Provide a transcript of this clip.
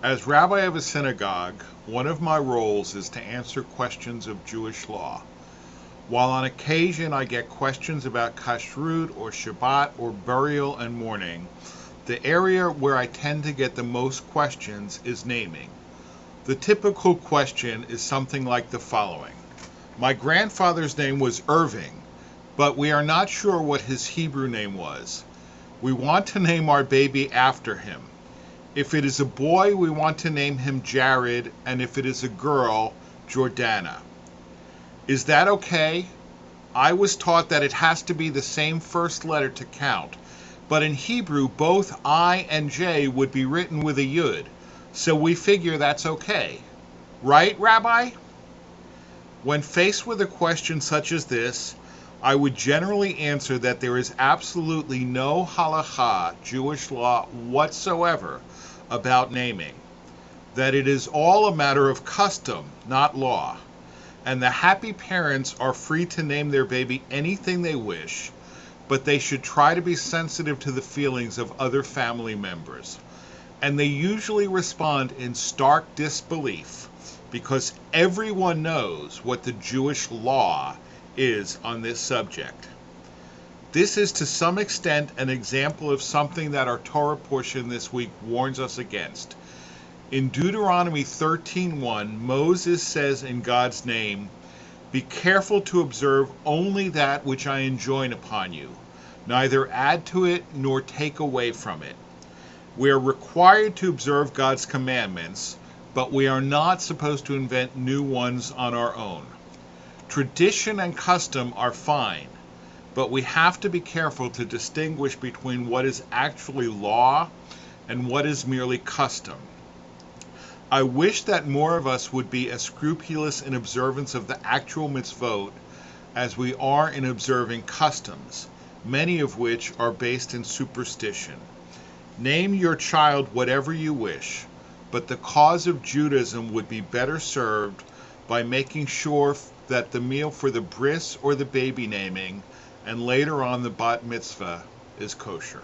As rabbi of a synagogue, one of my roles is to answer questions of Jewish law. While on occasion I get questions about kashrut or Shabbat or burial and mourning, the area where I tend to get the most questions is naming. The typical question is something like the following. My grandfather's name was Irving, but we are not sure what his Hebrew name was. We want to name our baby after him. If it is a boy, we want to name him Jared, and if it is a girl, Jordana. Is that okay? I was taught that it has to be the same first letter to count, but in Hebrew, both I and J would be written with a yud, so we figure that's okay. Right, Rabbi? When faced with a question such as this, I would generally answer that there is absolutely no halakha, Jewish law whatsoever, about naming, that it is all a matter of custom, not law, and the happy parents are free to name their baby anything they wish, but they should try to be sensitive to the feelings of other family members. And they usually respond in stark disbelief, because everyone knows what the Jewish law is on this subject. This is to some extent an example of something that our Torah portion this week warns us against. In Deuteronomy 13:1, Moses says in God's name, "Be careful to observe only that which I enjoin upon you, neither add to it nor take away from it." We are required to observe God's commandments, but we are not supposed to invent new ones on our own. Tradition and custom are fine, but we have to be careful to distinguish between what is actually law and what is merely custom. I wish that more of us would be as scrupulous in observance of the actual mitzvot as we are in observing customs, many of which are based in superstition. Name your child whatever you wish, but the cause of Judaism would be better served by making sure that the meal for the bris or the baby naming and later on the bat mitzvah is kosher.